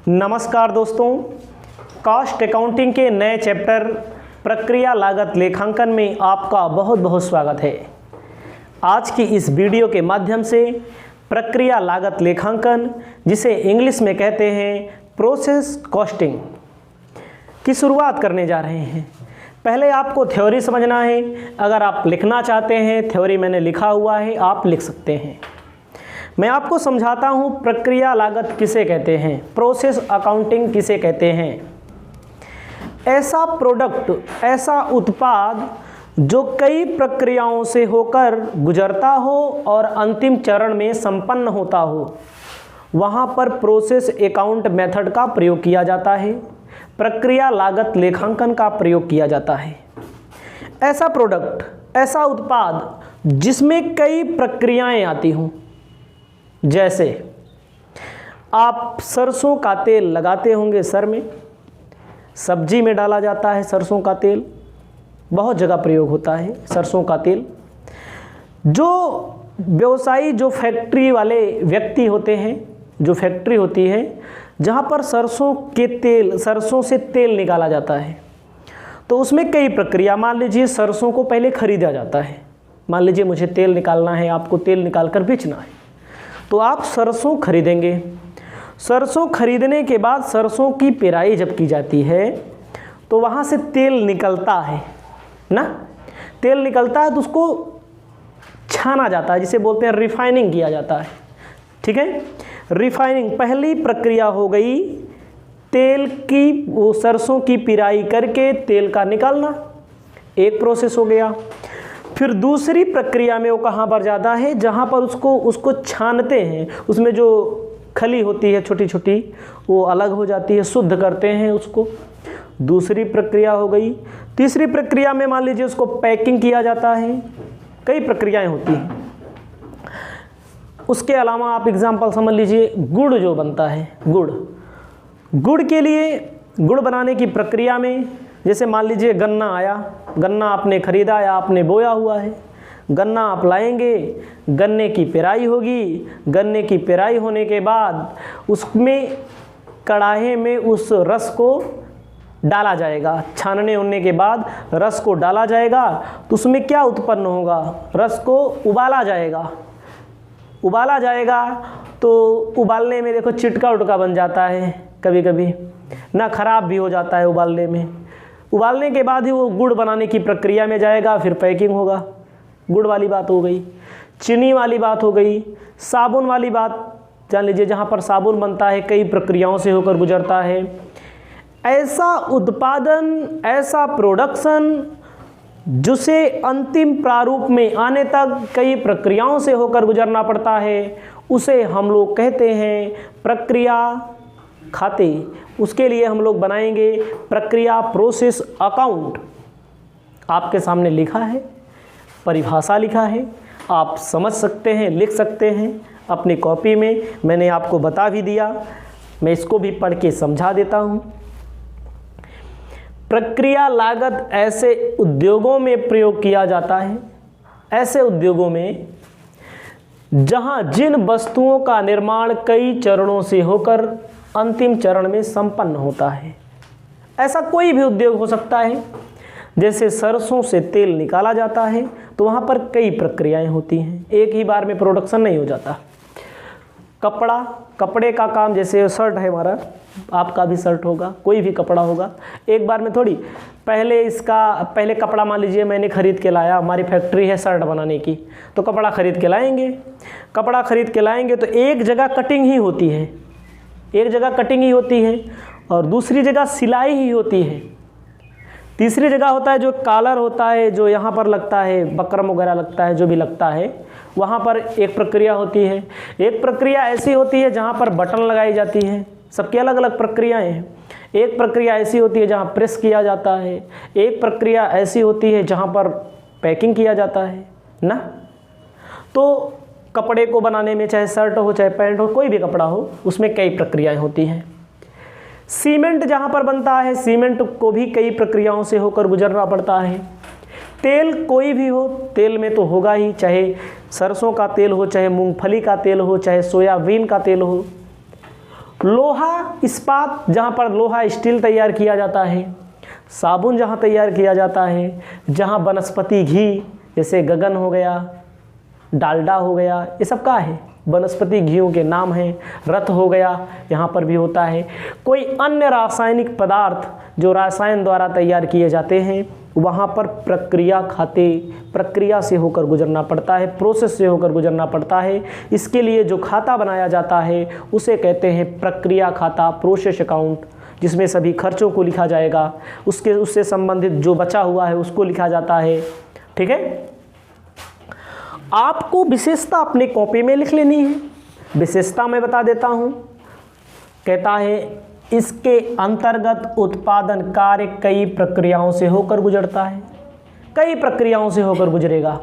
नमस्कार दोस्तों, cost accounting के नए चैप्टर प्रक्रिया लागत लेखांकन में आपका बहुत बहुत स्वागत है। आज की इस वीडियो के माध्यम से प्रक्रिया लागत लेखांकन, जिसे इंग्लिश में कहते हैं प्रोसेस कॉस्टिंग, की शुरुआत करने जा रहे हैं। पहले आपको थ्योरी समझना है। अगर आप लिखना चाहते हैं, थ्योरी मैंने लिखा हुआ है, आप लिख सकते हैं। मैं आपको समझाता हूँ प्रक्रिया लागत किसे कहते हैं, प्रोसेस अकाउंटिंग किसे कहते हैं। ऐसा प्रोडक्ट, ऐसा उत्पाद जो कई प्रक्रियाओं से होकर गुजरता हो और अंतिम चरण में संपन्न होता हो, वहाँ पर प्रोसेस अकाउंट मेथड का प्रयोग किया जाता है, प्रक्रिया लागत लेखांकन का प्रयोग किया जाता है। ऐसा प्रोडक्ट, ऐसा उत्पाद जिसमें कई प्रक्रियाएं आती हों, जैसे आप सरसों का तेल लगाते होंगे, सर में सब्जी में डाला जाता है सरसों का तेल, बहुत जगह प्रयोग होता है सरसों का तेल। जो व्यवसायी, जो फैक्ट्री वाले व्यक्ति होते हैं, जो फैक्ट्री होती है जहाँ पर सरसों से तेल निकाला जाता है, तो उसमें कई प्रक्रिया, मान लीजिए सरसों को पहले खरीदा जाता है। मान लीजिए मुझे तेल निकालना है, आपको तेल निकाल कर बेचना है, तो आप सरसों खरीदेंगे। सरसों खरीदने के बाद सरसों की पेराई जब की जाती है तो वहाँ से तेल निकलता है ना, तेल निकलता है तो उसको छाना जाता है, जिसे बोलते हैं रिफाइनिंग किया जाता है। ठीक है, रिफाइनिंग पहली प्रक्रिया हो गई, तेल की, वो सरसों की पेराई करके तेल का निकालना, एक प्रोसेस हो गया। फिर दूसरी प्रक्रिया में वो कहाँ पर जाता है, जहाँ पर उसको छानते हैं, उसमें जो खली होती है छोटी छोटी, वो अलग हो जाती है, शुद्ध करते हैं उसको, दूसरी प्रक्रिया हो गई। तीसरी प्रक्रिया में मान लीजिए उसको पैकिंग किया जाता है, कई प्रक्रियाएं होती हैं। उसके अलावा आप एग्जाम्पल समझ लीजिए, गुड़ जो बनता है, गुड़ के लिए, गुड़ बनाने की प्रक्रिया में, जैसे मान लीजिए गन्ना आया, गन्ना आपने खरीदा या आपने बोया हुआ है, गन्ना आप लाएंगे, गन्ने की पेराई होगी, गन्ने की पेराई होने के बाद उसमें कढ़ाई में उस रस को डाला जाएगा, छानने होने के बाद रस को डाला जाएगा, तो उसमें क्या उत्पन्न होगा, रस को उबाला जाएगा। उबाला जाएगा तो उबालने में देखो चिटका उटका बन जाता है, कभी कभी ना, ख़राब भी हो जाता है उबालने में। उबालने के बाद ही वो गुड़ बनाने की प्रक्रिया में जाएगा, फिर पैकिंग होगा। गुड़ वाली बात हो गई। चीनी वाली बात हो गई। साबुन वाली बात जान लीजिए, जहाँ पर साबुन बनता है कई प्रक्रियाओं से होकर गुजरता है। ऐसा उत्पादन, ऐसा प्रोडक्शन जिसे अंतिम प्रारूप में आने तक कई प्रक्रियाओं से होकर गुजरना पड़ता है, उसे हम लोग कहते हैं प्रक्रिया खाते। उसके लिए हम लोग बनाएंगे प्रक्रिया प्रोसेस अकाउंट। आपके सामने लिखा है, परिभाषा लिखा है, आप समझ सकते हैं, लिख सकते हैं अपनी कॉपी में। मैंने आपको बता भी दिया, मैं इसको भी पढ़ के समझा देता हूँ। प्रक्रिया लागत ऐसे उद्योगों में प्रयोग किया जाता है, ऐसे उद्योगों में जहाँ जिन वस्तुओं का निर्माण कई चरणों से होकर अंतिम चरण में संपन्न होता है। ऐसा कोई भी उद्योग हो सकता है। जैसे सरसों से तेल निकाला जाता है तो वहाँ पर कई प्रक्रियाएं होती हैं, एक ही बार में प्रोडक्शन नहीं हो जाता। कपड़े का काम, जैसे शर्ट है हमारा, आपका भी शर्ट होगा, कोई भी कपड़ा होगा, एक बार में थोड़ी। पहले कपड़ा मान लीजिए मैंने खरीद के लाया, हमारी फैक्ट्री है शर्ट बनाने की, तो कपड़ा खरीद के लाएंगे। कपड़ा खरीद के लाएंगे तो एक जगह कटिंग ही होती है, एक जगह कटिंग ही होती है और दूसरी जगह सिलाई ही होती है। तीसरी जगह होता है जो कॉलर होता है, जो यहाँ पर लगता है, बकरम वगैरह लगता है, जो भी लगता है, वहाँ पर एक प्रक्रिया होती है। एक प्रक्रिया ऐसी होती है जहाँ पर बटन लगाई जाती है, सबकी अलग अलग प्रक्रियाएं हैं। एक प्रक्रिया ऐसी होती है जहाँ प्रेस किया जाता है, एक प्रक्रिया ऐसी होती है जहाँ पर पैकिंग किया जाता है ना। तो कपड़े को बनाने में, चाहे शर्ट हो चाहे पैंट हो, कोई भी कपड़ा हो, उसमें कई प्रक्रियाएं होती हैं। सीमेंट जहाँ पर बनता है, सीमेंट को भी कई प्रक्रियाओं से होकर गुजरना पड़ता है। तेल कोई भी हो, तेल में तो होगा ही, चाहे सरसों का तेल हो, चाहे मूंगफली का तेल हो, चाहे सोयाबीन का तेल हो, लोहा इस्पात, जहाँ पर लोहा स्टील तैयार किया जाता है। साबुन जहाँ तैयार किया जाता है। जहाँ वनस्पति घी जैसे गगन हो गया, डालडा हो गया, ये सब का है वनस्पति घीयों के नाम हैं। रथ हो गया, यहाँ पर भी होता है। कोई अन्य रासायनिक पदार्थ जो रसायन द्वारा तैयार किए जाते हैं, वहाँ पर प्रक्रिया से होकर गुजरना पड़ता है, प्रोसेस से होकर गुजरना पड़ता है। इसके लिए जो खाता बनाया जाता है उसे कहते हैं प्रक्रिया खाता, प्रोसेस अकाउंट, जिसमें सभी खर्चों को लिखा जाएगा, उससे संबंधित जो बचा हुआ है उसको लिखा जाता है। ठीक है, आपको विशेषता अपने कॉपी में लिख लेनी है। विशेषता मैं बता देता हूँ। कहता है इसके अंतर्गत उत्पादन कार्य कई प्रक्रियाओं से होकर गुजरता है। कई प्रक्रियाओं से होकर गुजरेगा।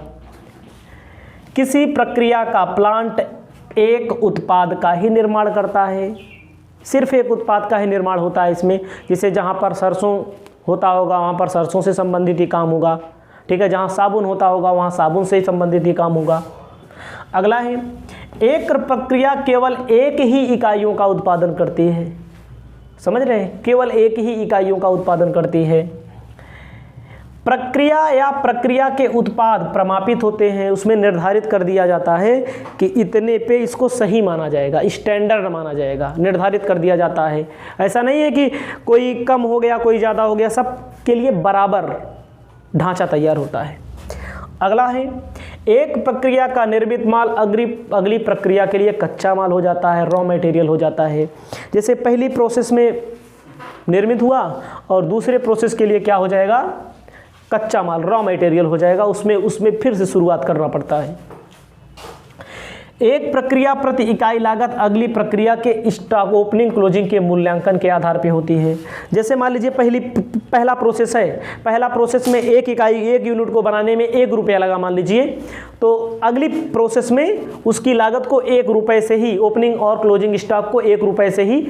किसी प्रक्रिया का प्लांट एक उत्पाद का ही निर्माण करता है। सिर्फ एक उत्पाद का ही निर्माण होता है इसमें। जैसे जहाँ पर सरसों होता होगा वहाँ पर सरसों से संबंधित ही काम होगा। ठीक है, जहाँ साबुन होता होगा वहाँ साबुन से ही संबंधित ही काम होगा। अगला है, एक प्रक्रिया केवल एक ही इकाइयों का उत्पादन करती है। समझ रहे हैं, केवल एक ही इकाइयों का उत्पादन करती है। प्रक्रिया या प्रक्रिया के उत्पाद प्रमापित होते हैं, उसमें निर्धारित कर दिया जाता है कि इतने पे इसको सही माना जाएगा, स्टैंडर्ड माना जाएगा, निर्धारित कर दिया जाता है। ऐसा नहीं है कि कोई कम हो गया कोई ज़्यादा हो गया, सब के लिए बराबर ढांचा तैयार होता है। अगला है, एक प्रक्रिया का निर्मित माल अगली प्रक्रिया के लिए कच्चा माल हो जाता है, रॉ मटेरियल हो जाता है। जैसे पहली प्रोसेस में निर्मित हुआ और दूसरे प्रोसेस के लिए क्या हो जाएगा, कच्चा माल, रॉ मटेरियल हो जाएगा। उसमें फिर से शुरुआत करना पड़ता है। एक प्रक्रिया प्रति इकाई लागत अगली प्रक्रिया के स्टॉक ओपनिंग क्लोजिंग के मूल्यांकन के आधार पे होती है। जैसे मान लीजिए पहला प्रोसेस है, पहला प्रोसेस में एक यूनिट को बनाने में 1 रुपया लगा मान लीजिए, तो अगली प्रोसेस में उसकी लागत को 1 रुपये से ही, ओपनिंग और क्लोजिंग स्टॉक को 1 रुपये से ही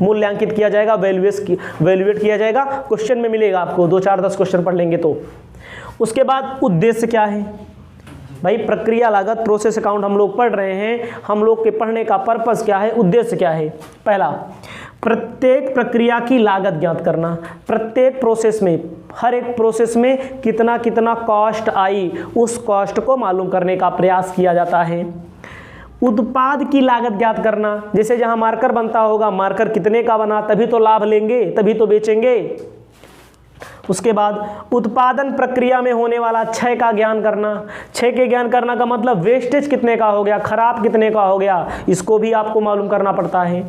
मूल्यांकित किया जाएगा, वैल्यूएट किया जाएगा। क्वेश्चन में मिलेगा आपको, 2 4 10 क्वेश्चन पढ़ लेंगे तो। उसके बाद उद्देश्य क्या है भाई, प्रक्रिया लागत प्रोसेस अकाउंट हम लोग पढ़ रहे हैं, हम लोग के पढ़ने का पर्पस क्या है, उद्देश्य क्या है। पहला, प्रत्येक प्रक्रिया की लागत ज्ञात करना। प्रत्येक प्रोसेस में, हर एक प्रोसेस में कितना कितना कॉस्ट आई, उस कॉस्ट को मालूम करने का प्रयास किया जाता है। उत्पाद की लागत ज्ञात करना। जैसे जहां मार्कर बनता होगा, मार्कर कितने का बना, तभी तो लाभ लेंगे, तभी तो बेचेंगे। उसके बाद उत्पादन प्रक्रिया में होने वाला क्षय का ज्ञान करना। क्षय के ज्ञान करना का मतलब वेस्टेज कितने का हो गया, खराब कितने का हो गया, इसको भी आपको मालूम करना पड़ता है।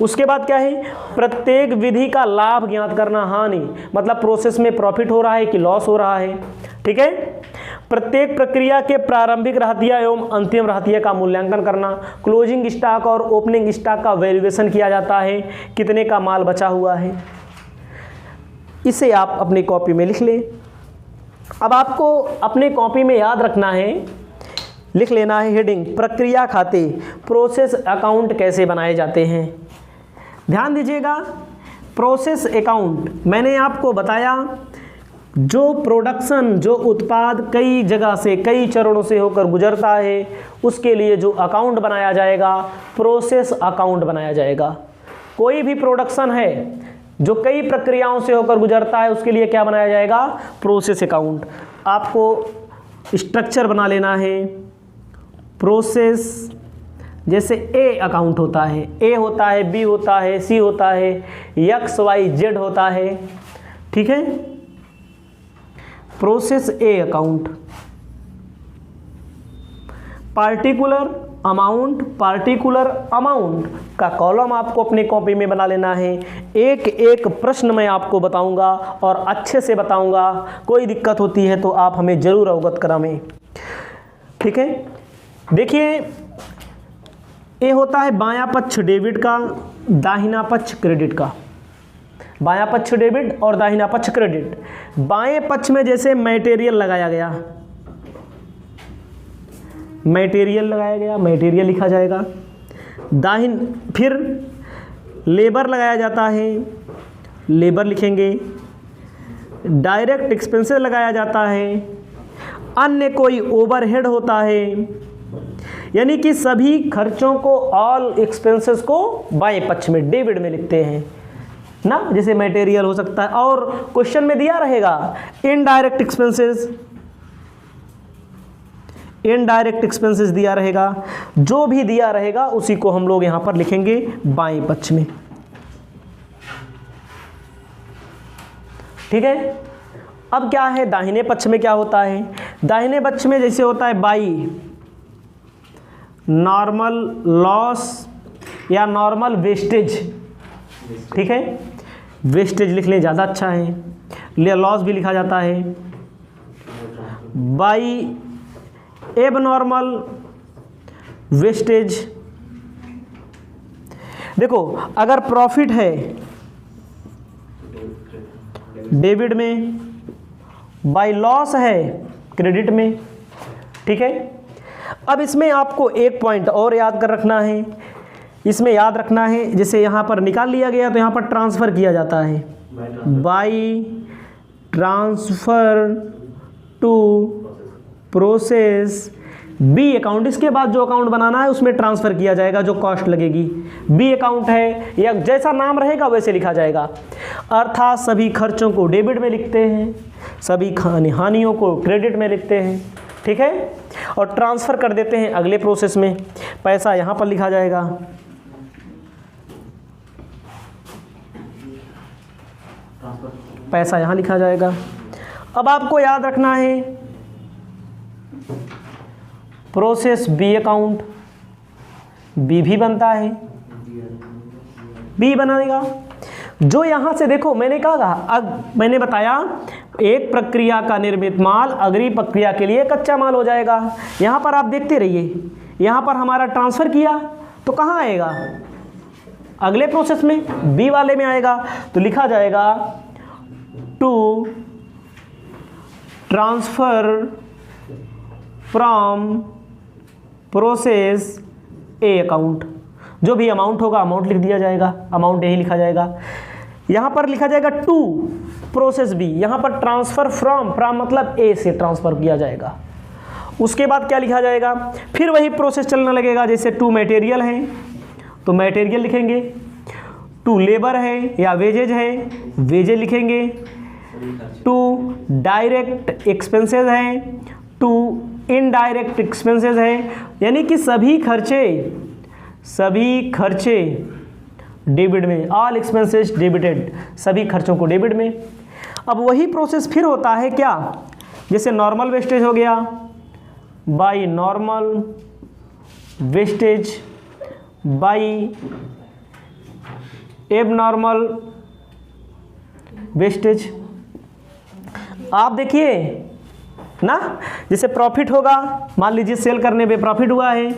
उसके बाद क्या है, प्रत्येक विधि का लाभ ज्ञात करना, हानि मतलब प्रोसेस में प्रॉफिट हो रहा है कि लॉस हो रहा है। ठीक है, प्रत्येक प्रक्रिया के प्रारंभिक रहतिया एवं अंतिम रहतिया का मूल्यांकन करना। क्लोजिंग स्टॉक और ओपनिंग स्टॉक का वैल्यूएशन किया जाता है, कितने का माल बचा हुआ है। इसे आप अपनी कॉपी में लिख लें। अब आपको अपनी कॉपी में याद रखना है, लिख लेना है हेडिंग, प्रक्रिया खाते, प्रोसेस अकाउंट कैसे बनाए जाते हैं। ध्यान दीजिएगा, प्रोसेस अकाउंट मैंने आपको बताया, जो प्रोडक्शन, जो उत्पाद कई जगह से, कई चरणों से होकर गुजरता है, उसके लिए जो अकाउंट बनाया जाएगा, प्रोसेस अकाउंट बनाया जाएगा। कोई भी प्रोडक्शन है जो कई प्रक्रियाओं से होकर गुजरता है, उसके लिए क्या बनाया जाएगा, प्रोसेस अकाउंट। आपको स्ट्रक्चर बना लेना है। प्रोसेस, जैसे ए अकाउंट होता है, ए होता है, बी होता है, सी होता है, एक्स वाई जेड होता है। ठीक है, process A account. Particular amount का कॉलम आपको अपनी कॉपी में बना लेना है। एक एक प्रश्न मैं आपको बताऊंगा और अच्छे से बताऊंगा। कोई दिक्कत होती है तो आप हमें जरूर अवगत कराएं। ठीक है, देखिए ये होता है बायां पक्ष डेबिट का, दाहिना पक्ष क्रेडिट का। बायां पक्ष डेबिट और दाहिना पक्ष क्रेडिट। बाएं पक्ष में जैसे मटेरियल लगाया गया, मटेरियल लगाया गया, मटेरियल लिखा जाएगा। फिर लेबर लगाया जाता है, लेबर लिखेंगे। डायरेक्ट एक्सपेंसेस लगाया जाता है। अन्य कोई ओवरहेड होता है, यानी कि सभी खर्चों को, ऑल एक्सपेंसेस को बाएं पक्ष में डेबिट में लिखते हैं ना, जैसे मटेरियल हो सकता है। और क्वेश्चन में दिया रहेगा इनडायरेक्ट एक्सपेंसेस, इनडायरेक्ट एक्सपेंसेस दिया रहेगा, जो भी दिया रहेगा उसी को हम लोग यहां पर लिखेंगे बाएं पक्ष में। ठीक है। अब क्या है, दाहिने पक्ष में क्या होता है? दाहिने पक्ष में जैसे होता है बाई नॉर्मल लॉस या नॉर्मल वेस्टेज। ठीक है, वेस्टेज लिख लें, ज़्यादा अच्छा है, लॉस भी लिखा जाता है। बाई एब नॉर्मल वेस्टेज। देखो अगर प्रॉफिट है डेबिट में, बाई लॉस है क्रेडिट में। ठीक है। अब इसमें आपको एक पॉइंट और याद कर रखना है, इसमें याद रखना है, जैसे यहाँ पर निकाल लिया गया तो यहाँ पर ट्रांसफ़र किया जाता है, by transfer to process B account. इसके बाद जो अकाउंट बनाना है उसमें ट्रांसफ़र किया जाएगा, जो कॉस्ट लगेगी। बी अकाउंट है या जैसा नाम रहेगा वैसे लिखा जाएगा। अर्थात सभी खर्चों को डेबिट में लिखते हैं, सभी हानियों को क्रेडिट में लिखते हैं। ठीक है। और ट्रांसफ़र कर देते हैं अगले प्रोसेस में। पैसा यहाँ पर लिखा जाएगा, पैसा यहाँ लिखा जाएगा। अब आपको याद रखना है प्रोसेस बी अकाउंट, बी भी बनता है, बी बनाएगा। जो यहाँ से देखो मैंने कहा, अब मैंने बताया एक प्रक्रिया का निर्मित माल अगली प्रक्रिया के लिए कच्चा माल हो जाएगा। यहाँ पर आप देखते रहिए, यहाँ पर हमारा ट्रांसफ़र किया तो कहाँ आएगा? अगले प्रोसेस में, बी वाले में आएगा। तो लिखा जाएगा to transfer from process A account. जो भी अमाउंट होगा अमाउंट लिख दिया जाएगा, अमाउंट यही लिखा जाएगा। यहाँ पर लिखा जाएगा टू प्रोसेस बी, यहाँ पर ट्रांसफ़र फ्रॉम मतलब ए से ट्रांसफ़र किया जाएगा। उसके बाद क्या लिखा जाएगा? फिर वही प्रोसेस चलने लगेगा। जैसे टू मटेरियल है तो मटेरियल लिखेंगे, टू लेबर है या वेजेज है वेजेज लिखेंगे, टू डायरेक्ट एक्सपेंसेस है, टू इनडायरेक्ट एक्सपेंसेस है। यानी कि सभी खर्चे डेबिट में, ऑल एक्सपेंसेस डेबिटेड, सभी खर्चों को डेबिट में। अब वही प्रोसेस फिर होता है क्या? जैसे नॉर्मल वेस्टेज हो गया, बाई नॉर्मल वेस्टेज बाई एब नॉर्मल वेस्टेज। आप देखिए ना, जैसे प्रॉफिट होगा, मान लीजिए सेल करने पे प्रॉफिट हुआ है,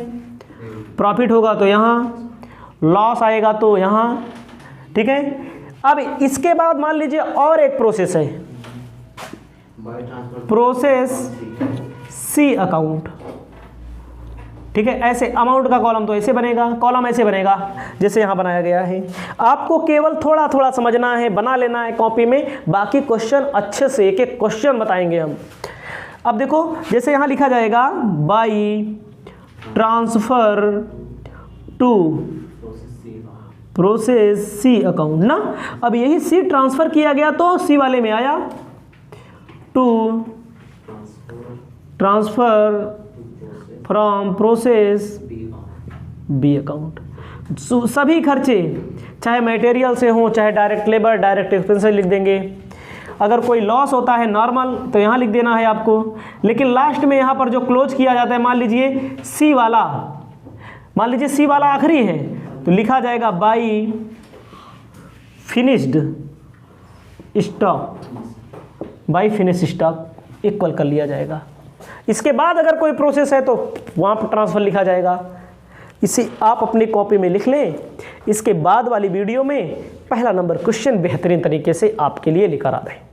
प्रॉफिट होगा तो यहाँ, लॉस आएगा तो यहाँ। ठीक है। अब इसके बाद मान लीजिए और एक प्रोसेस है, प्रोसेस सी अकाउंट। ठीक है। ऐसे अमाउंट का कॉलम तो ऐसे बनेगा, कॉलम ऐसे बनेगा जैसे यहाँ बनाया गया है। आपको केवल थोड़ा थोड़ा समझना है, बना लेना है कॉपी में, बाकी क्वेश्चन अच्छे से एक एक क्वेश्चन बताएंगे हम। अब देखो जैसे यहाँ लिखा जाएगा by transfer to process C account ना। अब यही सी ट्रांसफ़र किया गया तो सी वाले में आया, to transfer from process B account. सभी खर्चे चाहे मटेरियल से हो चाहे डायरेक्ट लेबर डायरेक्ट एक्सपेंसेस लिख देंगे। अगर कोई लॉस होता है नॉर्मल तो यहाँ लिख देना है आपको, लेकिन लास्ट में यहाँ पर जो क्लोज किया जाता है, मान लीजिए सी वाला आखिरी है तो लिखा जाएगा by finished stock, by finish stock equal कर लिया जाएगा। इसके बाद अगर कोई प्रोसेस है तो वहाँ पर ट्रांसफ़र लिखा जाएगा। इसे आप अपनी कॉपी में लिख लें। इसके बाद वाली वीडियो में पहला नंबर क्वेश्चन बेहतरीन तरीके से आपके लिए लेकर आ रहे हैं।